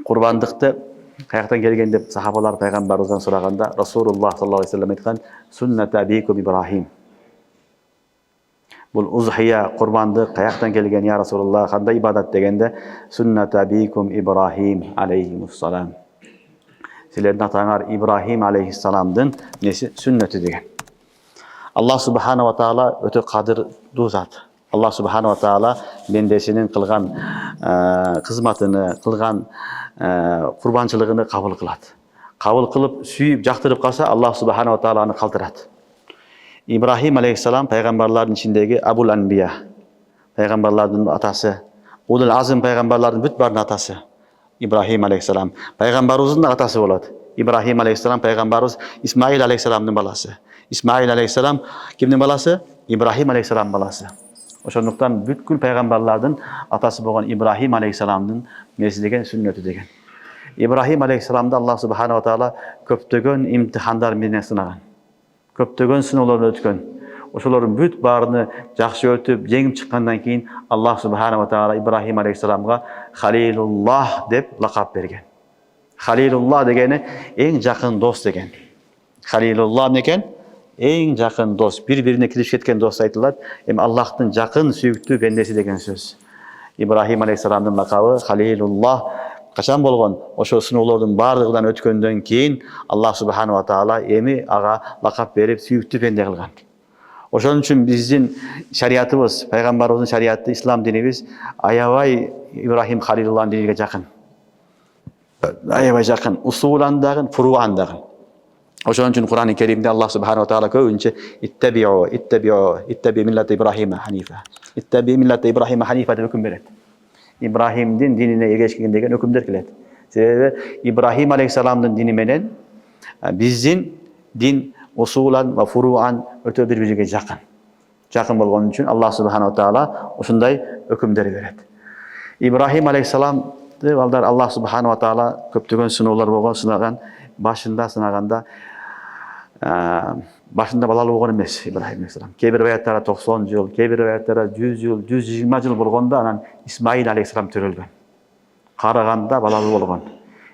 Курбандыкты каяктан келген деп сахабалар пайгамбарыбыздан сураганда, Расулуллах саллаллаху алейхи вассалам айткан: "Сунната абикум Ибрахим". Бул узхия, курбандык каяктан келген я Расулуллах, кандай ибадат дегенде, "Сунната абикум Ибрахим алейхиссалам". Силердин атаңар Ибрахим алейхиссаламдын несі сүннети деген. Аллах субханала ва таала өтө кадырдуу зат. Аллах субханала ва таала бендесинин кылган кызматыны, кылган курбанчылыгыны кабыл кылат. Кабыл кылып, сүйүп, жактырып калса, Аллах субханала ва таала аны калтырат. Ибрахим алейхиссалам пайгамбарлардын ичиндеги Абул Анбия, пайгамбарлардын атасы, Улул Азм пайгамбарлардын бүт баарынын атасы. Ибрахим алейхиссалам пайгамбарыбыздын атасы болот. Ибрахим алейхиссалам пайгамбарыбыз Исмаил алейхиссаламдын баласы. Исмаил алейхиссалам кимдин баласы? Ибрахим алейхиссалам баласы. Ошондуктан бүткүл пайгамбарлардын атасы болгон Ибрахим алейхиссаламдын неси деген сүннөтү деген. Ибрахим алейхиссаламды Аллах субханала ва таала көптөгөн имтихандар менен сынаган. Көптөгөн сыноолордон өткөн. Ошолордун бүт баарыны жакшы өтүп, жеңип чыккандан кийин Аллах субханала ва таала Ибрахим алейхиссаламга Халилуллах деп лакап берген. Халилуллах дегени эң жакын дос деген. Халилуллах некен? Эң жакын дос, бири-бирине киришип кеткен дос айтылат. Эми Аллахтын жакын сүйүктүү бендеси деген сөз. Ибрахим алейхиссаламдын лакабы Халилуллах качан болгон? Ошо сыноолордун баардыгынан өткөндөн кийин Аллах субханала ва таала эми ага лакап берип сүйүктүү бенде кылган. Ошон үчүн биздин шариятыбыз, пайгамбарыбыздын шариаты, ислам динибиз аябай Ибрахим Халилуллахтын диниге жакын. Аябай жакын, усулан дагы, фуруан дагы. Ошон үчүн Кур'ан-ы Керимде Аллах субханала ва таала көбүнчө иттаби миллата Ибрахима ханифа. Иттаби миллата Ибрахима ханифа деп өкүм берет. Ибрахимдин динине эргешкен деген өкүмдөр келет. Себеби Ибрахим алейхиссаламдын дини менен биздин дин усулан ва фуруан өтө бири-бириге жакын. Жакын болгон үчүн Аллах субханала ва таала ушундай өкүмдөр берет. Ибрахим алейхиссаламды балдар Аллах субханала ва таала көптөгөн сыноолор болгон, сынаган. Башында сынаганда башында балалуу болгон эмес Ибрахим алейхиссалам. Кээ бир аяттарда 90 жыл, кээ бир аяттарда 100 жыл, 120 жыл болгондо анан Исмаил алейхиссалам төрөлгөн. Караганда балалуу болгон.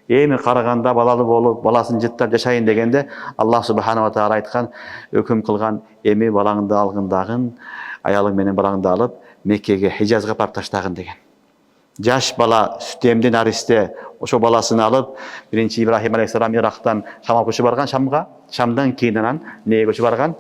Эми караганда балалуу болуп, баласын жыттап жашайын дегенде Аллах субханала ва таала айткан, өкүм кылган, эми балаңды алгындагын, аялың менен балаңды алып, Меккеге, Хижазга барып таштагын деген. Жаш бала сүтемди наристе ошо баласын алып, биринчи Ибрахим алейхиссалам Ирактан Шамга көчүп барган, Шамдан кийин анан эмнеге көчүп барган?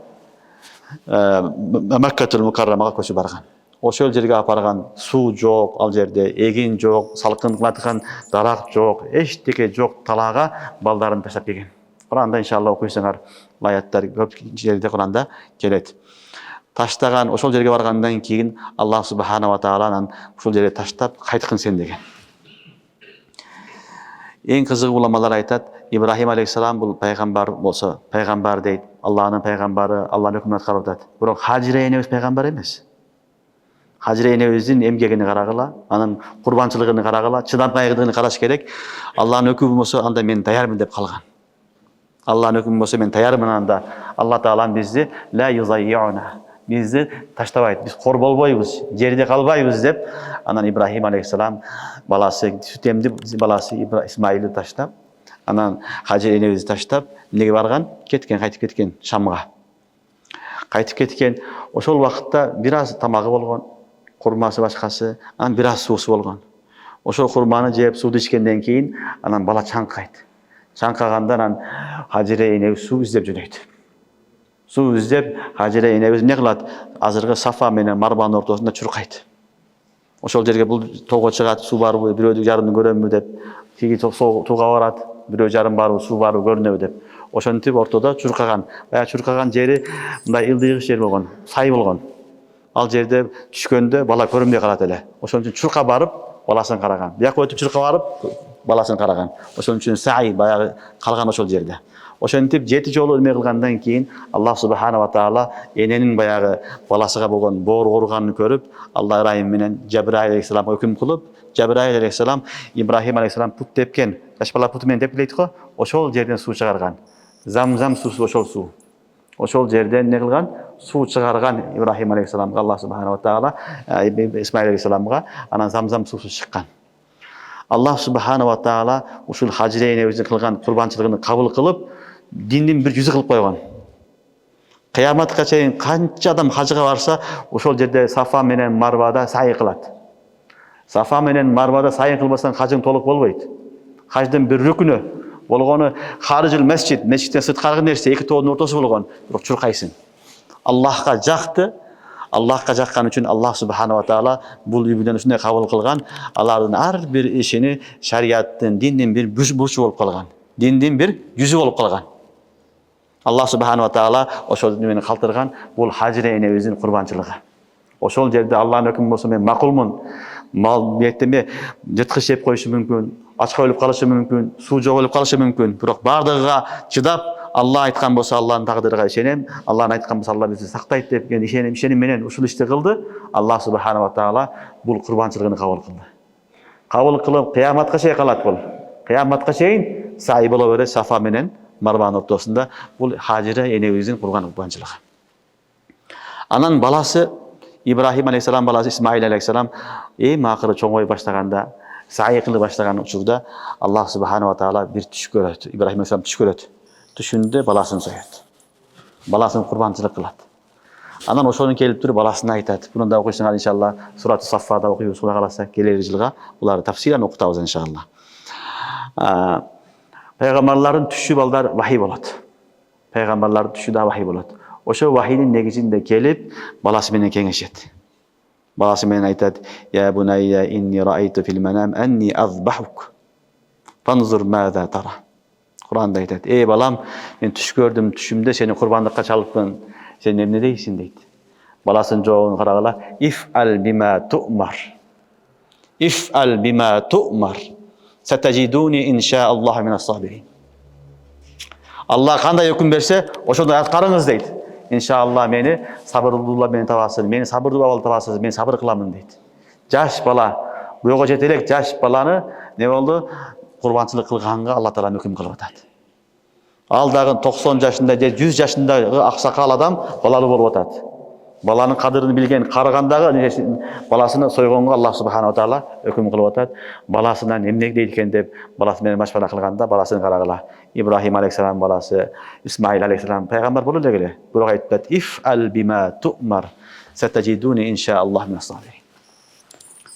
Маккатул Мукаррамага көчүп барган. Ошол жерге алып барган, суу жок ал жерде, эгин жок, салкындаткан дарак жок, эчтеке жок талаага балдарын таштап келген. Куранда иншалла окуйсаңар, аяттар көп жерде Куранда келет. Таштаган, ошол жерге баргандан кийин Аллах субханала ва тааланан ошол жерге таштап кайткын сен деген. Эң кызыгы уламалар айтат, Ибрахим алейхиссалам бул пайгамбар болсо, пайгамбар дейт, Аллахтын пайгамбары, Аллахтын өкмүн аткарып атат. Бирок Хажира энебиз пайгамбар эмес. Хажира энебиздин эмгегини карагыла, анын курбанчылыгын карагыла, чыдамкайлыгын караш керек. Аллахтын өкмү болсо, анда мен даярмын деп калган. Аллахтын өкмү болсо мен даярмын, анда Алла таалам бизди ла юзайюна, бизди таштабайт, биз кор болбойбуз, жерде калбайбыз деп, анан Ибрахим алейхиссалам баласы, сүтемди баласы Исмаилди таштап, анан Хажира энебизди таштап, эмнеге барган? Кеткен, кайтып кеткен Шамга. Кайтып кеткен. Ошол убакытта бир аз тамагы болгон, курмасы башкасы, анан бир аз суусу болгон. Ошол курманы жеп, сууду ичкенден кийин анан бала чаңкайт. Чаңкаганда анан Хажира энебиз суу издеп жөнөйт. Суу издеп, Хажира энебиз эмне кылат? Азыркы Сафа менен Марванын ортосунда чуркайт. Ошол жерге бул тоого чыгат, суу барбы, бирөөдү жарымды көрөмбү деп, кийин тууга барат, бирөө жарым барбы, суу барбы көрүнөбү деп. Ошентип ортодо чуркаган. Баягы чуркаган жери мындай ылдыйгыч жер болгон, сай болгон. Ал жерде түшкөндө бала көрүнбөй калат эле. Ошон үчүн чурка барып, баласын караган. Бияка өтүп чурка барып, баласын караган. Ошон үчүн сай баягы калган ошол жерде. Ошентип 7 жолу эме кылгандан кийин Аллах субханала ва таала эненин баягы баласыга болгон боор ооруганын көрүп, Алла ырайым менен Жабраил алейхиссаламга өкүм кылып, Жабраил алейхиссалам Ибрахим алейхиссалам пут тепкен, жаш бала путу менен тепкилейт го, ошол жерден суу чыгарган. Замзам суусу ошол суу. Ошол жерден не кылган? Суу чыгарган Ибрахим алейхиссаламга Аллах субханала ва таала, Исмаил алейхиссаламга анан замзам суусу чыккан. Аллах субхана ва таала ушул Хажира энебиздин кылган курбанчылыгын кабыл кылып, диндин бир жүзү кылып койгон. Кыяматка чейин канча адам хажыга барса, ошол жерде Сафа менен Марвада сайы кылат. Сафа менен Марвада сайы кылбасаң хажың толук болбойт. Хаждын бир рүкүнү болгону харижул месчид, месчиттен сырткаркы нерсе, эки тоонун ортосу болгон. Бирок чуркайсың. Аллахка жакты. Аллахка жаккан үчүн Аллах субхана ва таала бул үйдөн ушундай кабыл кылган. Алардын ар бир ишини шариаттын, диндин бир бурчу болуп калган. Диндин бир жүзү болуп калган. Аллах субхана ва таала ошол немени калтырган, бул Хажира энебиздин курбанчылыгы. Ошол жерде Аллахтын өкүмү болсо мен макулмун. Мал беттеме жырткыч жеп коюшу мүмкүн, ачка өлүп калышы мүмкүн, суу жок өлүп калышы мүмкүн. Бирок бардыгыга чыдап, Алла айткан болсо Алланын тагдырыга ишенем, Алланын айткан болсо Алла бизди сактайт деп ишеним менен ушул ишти кылды. Аллах субхана ва таала бул курбанчылыгын кабыл кылды. Кабыл кылып кыяматка чейин калат бул. Кыяматка чейин сай боло берет Сафа менен Марванын ортосунда. Бул Хажира энебиздин кылган курбанчылыгы. Анан баласы Ибрахим алейхиссалам, баласы Исмаил алейхиссалам эң акыры чоңой баштаганда, сай кылы баштаган учурда Аллах субхана ва таала бир түш көрөт. Ибрахим алейхиссалам түш көрөт. Түшүндө баласын соёт. Баласын курбанчылык кылат. Анан ошонун келип туруп баласына айтат. Буну да окуйсуңар иншалла, Сурат Саффада окуйбуз, Кудай кааласа келер жылга буларды тафсилан окутабыз иншалла. Пайгамбарлардын түшү балдар вахий болот. Пайгамбарлардын түшү да вахий болот. Ошо вахийдин негизинде келип баласы менен кеңешет. Баласы менен айтат: "Я бунайя инни раайту фил манам анни азбахук. Фанзур маза тара." Куранда айтат: "Эй балам, мен түш көрдүм, түшүмдө сени курбандыкка чалыпмын. Сен эмне дейсиң?" дейт. Баласынын жообун карагыла: "Иф'ал бима ту'мар. Иф'ал бима ту'мар. Сатажидуни иншааллаху минас сабирин." Аллах кандай өкүм берсе, ошондой аткарыңыз дейт. Иншаалла мени сабырлуулар менен табасыз, мени сабырдуу абал табасыз, мен сабыр кыламын дейт. Жаш бала, буга жете элек жаш баланы не болду? Курбанчылык кылганга Алла таала өкүм кылып атат. Ал дагы 90 жашында же 100 жашындагы аксакал адам балалуу болуп атат. Баланын кадырын билген карыгандагы баласыны сойгонго Аллах субхана ва таала өкүм кылып атат. Баласынан эмне дейт экен деп баласы менен машвара кылганда баласын карагыла. Ибрахим алейхиссалам баласы, Исмаил алейхиссалам пайгамбар боло эле. Бирок айтат: "Иф'ал бима ту'мар. Сатажидуни иншааллаху минас сабирин."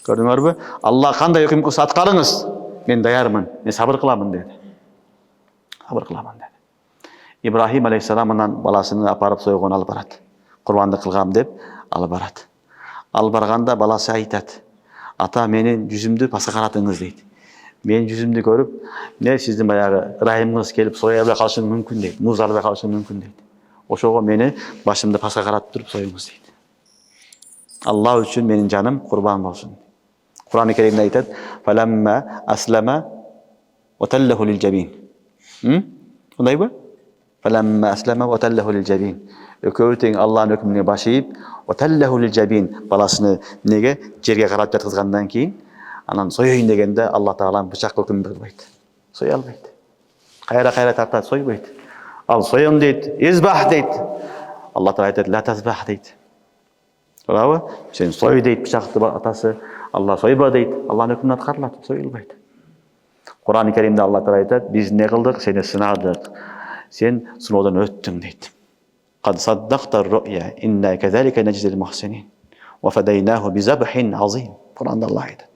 Көрдүңөрбү? Аллах кандай өкүм кылса аткарыңыз, мен даярмын, мен сабыр кыламын деди. Сабыр кыламын деди. Ибрахим алейхиссалам анан баласын апарып сойгон алып барат. Курбандык кылгам деп алып барат. Алып барганда баласы айтат: "Ата, менин жүзүмдү паска каратыңыз" дейт. Менин жүзүмдү көрүп, "Не сиздин баягы ырайымыңыз келип соя албай калышы мүмкүн" дейт. Муз албай калышы мүмкүн дейт. Ошого мени башымды паска каратып туруп союңуз дейт. Алла үчүн менин жаным курбан болсун. Кур'ан-ы Керимде айтат: "Фаламма аслама ва таллаху лил жабин." Кандайбы? Фаламма аслама ва таллаху лил жабин. Экөөбү тең Алланын өкүмүнө баш ийип, ва таллаху лил жабин, баласыны неге жерге карап жаткызгандан кийин, анан союйн дегенде Алла таала бычак өкүм кылбайт. Соя албайт. Кайра тартат, сойбойт. Ал союн дейт, избах дейт. Алла таала айтат: "Ла тазбах" дейт. Туурабы? Сен сой дейт бычакты атасы. Алла сойба дейт. Алланын өкүмүнө аткарылат, союлбайт. Кур'ан-ы Керимде Алла таала айтат: "Биз не кылдык? Сени сынадык. Сен сыноодон өттүң" дейт. "Кад саддакта ру'я, инна казалика najzil muhsinin. Wa fadainahu bi zabhin azim." Кур'анда Алла айтат.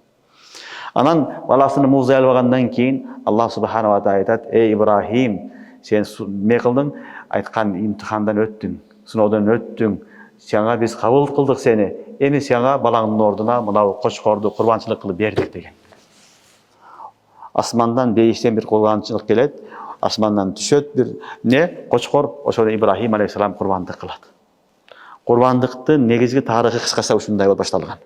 Анан баласыны музай алгандан кийин Аллах субхана ва таала айтат: "Эй Ибрахим, сен не кылдың? Айткан имтихандан өттүң, сыноодон өттүң. Сага биз кабыл кылдык сени. Эми сага балаңдын ордуна мынау кочкорду курбанчылык кылып бердик" деген. Асмандан бейиштен бир курбанчылык келет. Асмандан түшөт бир не кочкор, ошону Ибрахим алейхиссалам курбандык кылат. Курбандыктын негизги тарыхы кыскача ушундай болуп башталган.